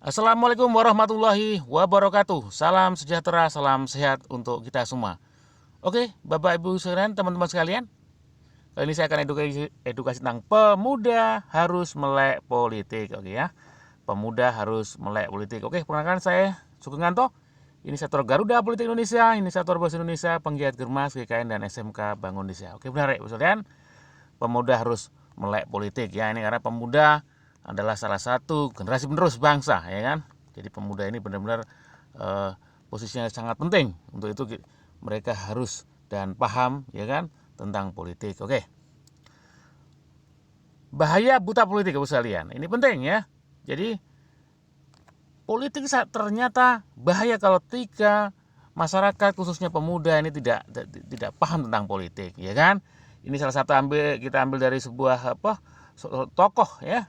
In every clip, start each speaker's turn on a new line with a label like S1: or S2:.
S1: Assalamualaikum warahmatullahi wabarakatuh. Salam sejahtera, salam sehat untuk kita semua. Oke, Bapak Ibu sekalian, teman-teman sekalian. Kali ini saya akan edukasi tentang pemuda harus melek politik. Oke ya, pemuda harus melek politik. Oke, perkenalkan saya Sugeng, inisiator Garuda Politik Indonesia, inisiator Bahasa Indonesia, penggiat Germas, GKN, dan SMK Bank Indonesia. Oke, benar ya, Ibu sekalian. Pemuda harus melek politik ya, ini karena pemuda adalah salah satu generasi penerus bangsa ya kan. Jadi pemuda ini benar-benar posisinya sangat penting. Untuk itu mereka harus dan paham ya kan tentang politik. Oke. Bahaya buta politik Ibu sekalian. Ini penting ya. Jadi politik ternyata bahaya kalau ketika masyarakat khususnya pemuda ini tidak paham tentang politik ya kan. Ini salah satu kita ambil dari sebuah tokoh ya,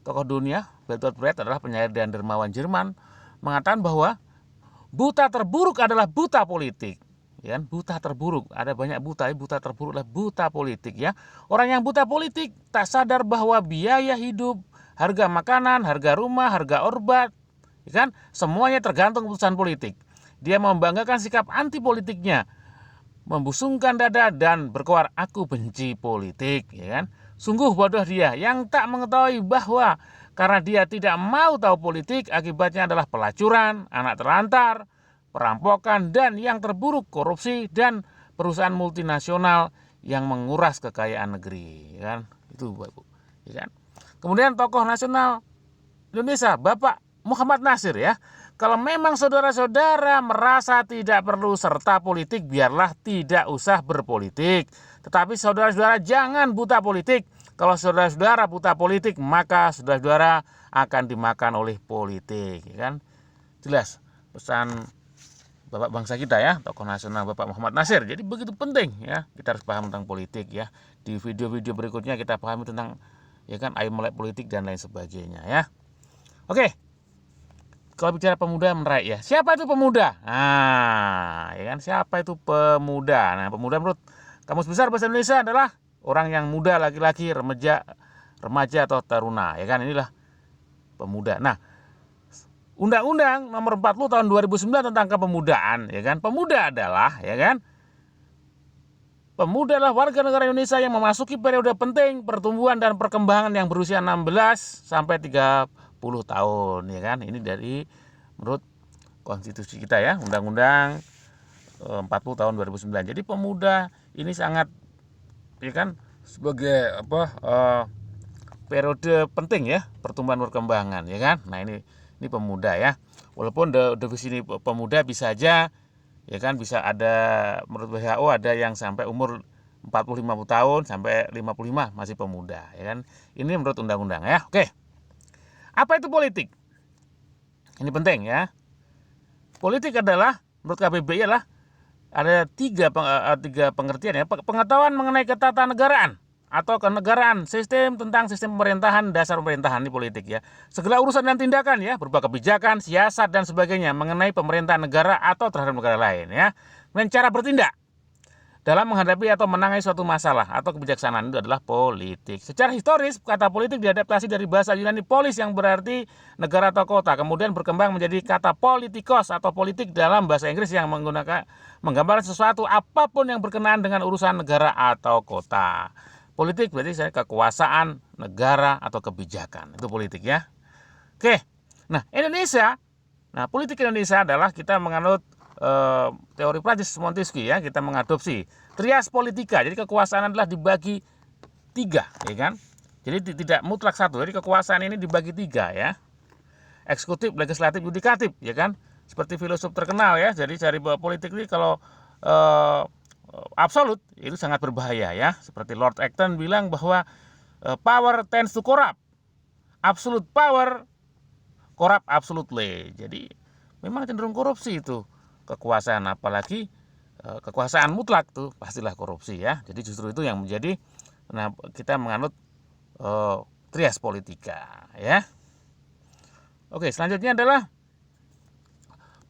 S1: tokoh dunia. Bertolt Brecht adalah penyair dan dermawan Jerman, mengatakan bahwa buta terburuk adalah buta politik. Ya, buta terburuk, ada banyak buta, buta terburuk adalah buta politik ya. Orang yang buta politik tak sadar bahwa biaya hidup, harga makanan, harga rumah, harga obat, ya kan, semuanya tergantung keputusan politik. Dia membanggakan sikap anti politiknya, membusungkan dada dan berkoar aku benci politik ya kan. Sungguh bodoh dia yang tak mengetahui bahwa karena dia tidak mau tahu politik, akibatnya adalah pelacuran, anak terlantar, perampokan, dan yang terburuk korupsi dan perusahaan multinasional yang menguras kekayaan negeri ya kan. Itu Bapak ya kan. Kemudian tokoh nasional Indonesia Bapak Muhammad Nasir ya. Kalau memang saudara-saudara merasa tidak perlu serta politik, biarlah tidak usah berpolitik. Tetapi saudara-saudara jangan buta politik. Kalau saudara-saudara buta politik, maka saudara-saudara akan dimakan oleh politik. Ya kan? Jelas pesan Bapak bangsa kita ya, tokoh nasional Bapak Muhammad Nasir. Jadi begitu penting ya, kita harus paham tentang politik ya. Di video-video berikutnya kita pahami tentang ya kan, ayo melek politik dan lain sebagainya ya. Oke. Kalau bicara pemuda menarik ya. Siapa itu pemuda? Nah, ya kan, siapa itu pemuda? Nah, pemuda menurut Kamus Besar Bahasa Indonesia adalah orang yang muda, laki-laki, remaja atau taruna. Ya kan, inilah pemuda. Nah, Undang-Undang Nomor 40 Tahun 2009 tentang kepemudaan, ya kan? Pemuda adalah, ya kan? Pemuda adalah warga negara Indonesia yang memasuki periode penting pertumbuhan dan perkembangan yang berusia 16 sampai 30 tahun ya kan. Ini dari menurut konstitusi kita ya, Undang-Undang 40 tahun 2009. Jadi pemuda ini sangat ya kan sebagai periode penting ya pertumbuhan perkembangan ya kan. Nah, ini pemuda ya. Walaupun definisi pemuda bisa aja ya kan, bisa ada menurut WHO ada yang sampai umur 40-50 tahun sampai 55 masih pemuda ya kan. Ini menurut undang-undang ya. Oke. Apa itu politik? Ini penting ya. Politik adalah menurut KBBI adalah ada tiga pengertian ya. Pengetahuan mengenai ketatanegaraan atau kenegaraan, sistem tentang sistem pemerintahan, dasar pemerintahan, ini politik ya. Segala urusan dan tindakan ya, berupa kebijakan, siasat dan sebagainya mengenai pemerintahan negara atau terhadap negara lain ya. Dan cara bertindak dalam menghadapi atau menangani suatu masalah atau kebijaksanaan itu adalah politik. Secara historis, kata politik diadaptasi dari bahasa Yunani polis yang berarti negara atau kota, kemudian berkembang menjadi kata politikos atau politik dalam bahasa Inggris yang menggambarkan sesuatu apapun yang berkenaan dengan urusan negara atau kota. Politik berarti kekuasaan negara atau kebijakan. Itu politik ya. Oke. Nah, politik Indonesia adalah kita menganut teori Prancis Montesquieu ya, kita mengadopsi trias politika. Jadi kekuasaan adalah dibagi tiga, ya kan? Jadi tidak mutlak satu. Jadi kekuasaan ini dibagi tiga ya. Eksekutif, legislatif, yudikatif, ya kan? Seperti filosof terkenal ya. Jadi cari politik ini kalau absolut itu sangat berbahaya ya. Seperti Lord Acton bilang bahwa power tends to corrupt. Absolute power corrupt absolutely. Jadi memang cenderung korupsi itu kekuasaan, apalagi kekuasaan mutlak tuh pastilah korupsi ya. Jadi justru itu yang menjadi kita menganut trias politika ya. Oke, selanjutnya adalah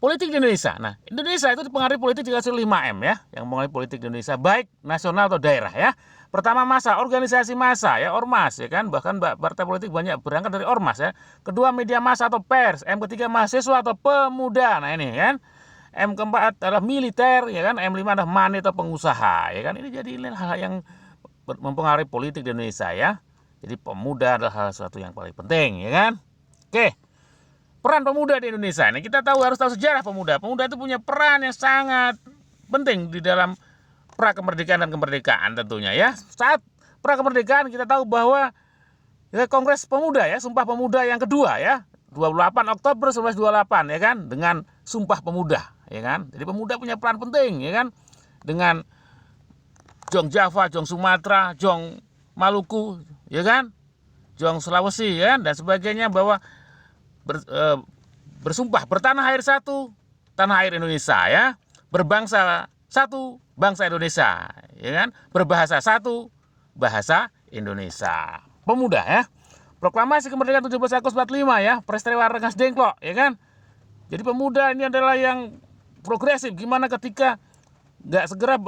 S1: politik di Indonesia. Nah, Indonesia itu dipengaruhi politik dikasih 5M ya, yang mengenai politik di Indonesia baik nasional atau daerah ya. Pertama massa, organisasi massa ya, ormas ya kan, bahkan partai politik banyak berangkat dari ormas ya. Kedua media massa atau pers, ketiga mahasiswa atau pemuda. Nah ini kan. Keempat adalah militer ya kan, lima adalah money atau pengusaha ya kan. Ini jadi hal yang mempengaruhi politik di Indonesia ya. Jadi pemuda adalah hal sesuatu yang paling penting ya kan. Oke. Peran pemuda di Indonesia. Ini kita harus tahu sejarah pemuda. Pemuda itu punya peran yang sangat penting di dalam pra kemerdekaan dan kemerdekaan tentunya ya. Saat pra kemerdekaan kita tahu bahwa ya, Kongres Pemuda ya, Sumpah Pemuda yang kedua ya, 28 Oktober 1928 ya kan, dengan Sumpah Pemuda ya kan. Jadi pemuda punya peran penting ya kan, dengan Jong Java, Jong Sumatera, Jong Maluku ya kan, Jong Sulawesi ya kan, dan sebagainya, bahwa bersumpah bertanah air satu, tanah air Indonesia ya, berbangsa satu, bangsa Indonesia ya kan, berbahasa satu, bahasa Indonesia. Pemuda ya. Proklamasi kemerdekaan 17 Agustus 45 ya, peristiwa Rengas Dengklok ya kan. Jadi pemuda ini adalah yang progresif. Gimana ketika nggak segera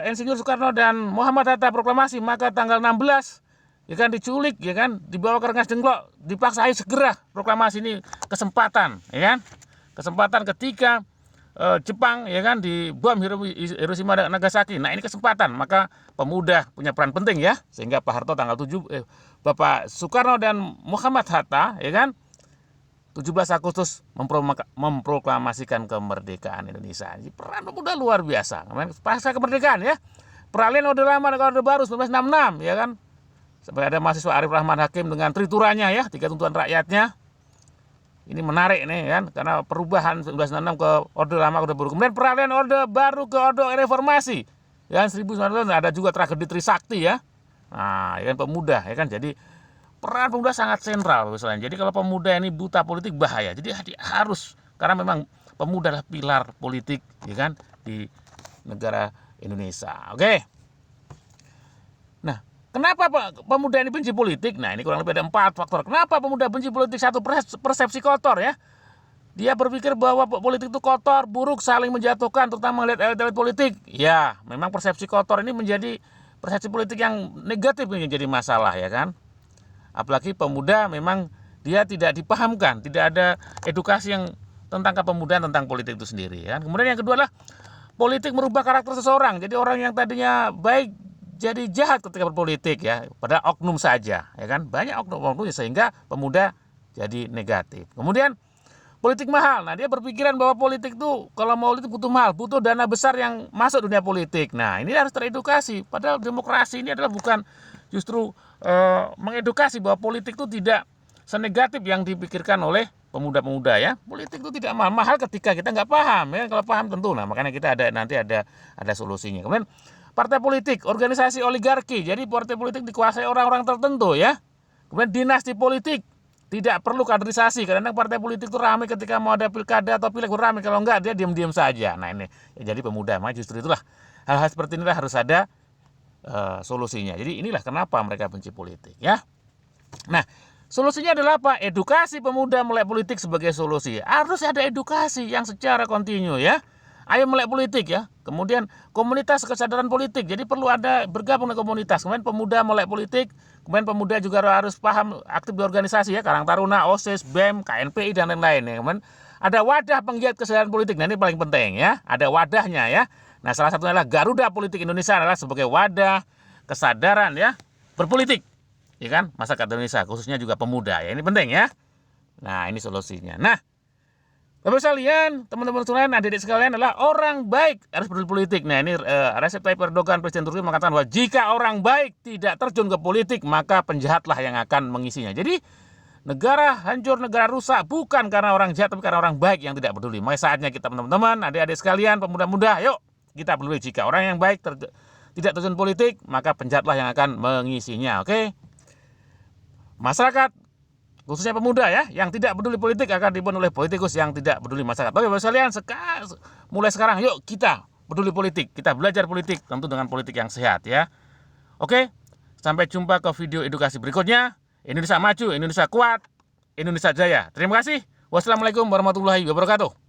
S1: Insinyur Soekarno dan Muhammad Hatta proklamasi, maka tanggal 16 ya kan diculik ya kan, dibawa ke Rengas Dengklok, dipaksa ayo segera proklamasi. Ini kesempatan ya kan, kesempatan ketika Jepang ya kan dibom Hiroshima dan Nagasaki. Nah ini kesempatan, maka pemuda punya peran penting ya, sehingga Pak Harto tanggal 7 Bapak Soekarno dan Muhammad Hatta ya kan 17 Agustus memproklamasikan kemerdekaan Indonesia. Jadi peran pemuda luar biasa. Pasca kemerdekaan ya, peralihan Orde Lama dan Orde Baru 1966 ya kan, sampai ada mahasiswa Arif Rahman Hakim dengan trituranya ya, 3 tuntutan rakyatnya. Ini menarik nih kan, karena perubahan 1966 ke Orde Lama ke Orde Baru. Kemudian peralihan Orde Baru ke Orde Reformasi. Ya 1900 ada juga tragedi Trisakti ya. Nah, ya kan pemuda ya kan. Jadi peran pemuda sangat sentral misalnya. Jadi kalau pemuda ini buta politik bahaya. Jadi harus, karena memang pemuda adalah pilar politik ya kan di negara Indonesia. Oke. Nah, kenapa pemuda ini benci politik? Nah, ini kurang lebih ada 4 faktor. Kenapa pemuda benci politik? Satu, persepsi kotor ya. Dia berpikir bahwa politik itu kotor, buruk, saling menjatuhkan, terutama melihat elit-elit politik. Ya, memang persepsi kotor ini menjadi persepsi politik yang negatif, yang jadi masalah ya kan. Apalagi pemuda memang dia tidak dipahamkan, tidak ada edukasi yang tentang kepemudaan, tentang politik itu sendiri ya. Kemudian yang kedua adalah politik merubah karakter seseorang. Jadi orang yang tadinya baik jadi jahat ketika berpolitik ya, pada oknum saja ya kan, banyak oknum-oknum sehingga pemuda jadi negatif. Kemudian politik mahal. Nah, dia berpikiran bahwa politik itu kalau mau politik butuh mahal, butuh dana besar yang masuk dunia politik. Nah, ini harus teredukasi. Padahal demokrasi ini adalah bukan justru mengedukasi bahwa politik itu tidak senegatif yang dipikirkan oleh pemuda-pemuda ya. Politik itu tidak mahal ketika kita nggak paham ya. Kalau paham tentu. Nah, makanya kita nanti ada solusinya. Kemudian partai politik, organisasi oligarki. Jadi partai politik dikuasai orang-orang tertentu ya. Kemudian dinasti politik, tidak perlu kaderisasi. Kadang-kadang partai politik itu ramai ketika mau ada pilkada atau pileg, ramai. Kalau enggak dia diam-diam saja. Nah ini ya, jadi pemuda, maka justru itulah hal-hal seperti inilah harus ada solusinya. Jadi inilah kenapa mereka benci politik ya. Nah, solusinya adalah apa? Edukasi pemuda melek politik sebagai solusi. Harus ada edukasi yang secara kontinu ya. Ayo melek politik ya. Kemudian komunitas kesadaran politik. Jadi perlu ada bergabung dengan komunitas. Kemudian pemuda melek politik. Kemudian pemuda juga harus paham aktif di organisasi ya. Karang Taruna, OSIS, BEM, KNPI dan lain-lain ya. Kemudian ada wadah penggiat kesadaran politik. Nah ini paling penting ya. Ada wadahnya ya. Nah salah satunya adalah Garuda Politik Indonesia adalah sebagai wadah kesadaran ya berpolitik. Ya kan? Masyarakat Indonesia khususnya juga pemuda ya. Ini penting ya. Nah ini solusinya. Nah, Bapak sekalian, teman-teman sekalian, adik-adik sekalian adalah orang baik harus peduli politik. Nah ini Recep Tayyip Erdogan, Presiden Turki mengatakan bahwa jika orang baik tidak terjun ke politik, maka penjahatlah yang akan mengisinya. Jadi negara hancur, negara rusak bukan karena orang jahat, tapi karena orang baik yang tidak peduli. Maka saatnya kita teman-teman, adik-adik sekalian, pemuda-muda, yuk kita peduli. Jika orang yang baik tidak terjun politik, maka penjahatlah yang akan mengisinya. Oke? Masyarakat, khususnya pemuda ya, yang tidak peduli politik akan dibunuh oleh politikus yang tidak peduli masyarakat. Oke, Bapak sekalian, mulai sekarang yuk kita peduli politik, kita belajar politik, tentu dengan politik yang sehat ya. Oke, sampai jumpa ke video edukasi berikutnya. Indonesia maju, Indonesia kuat, Indonesia jaya. Terima kasih. Wassalamualaikum warahmatullahi wabarakatuh.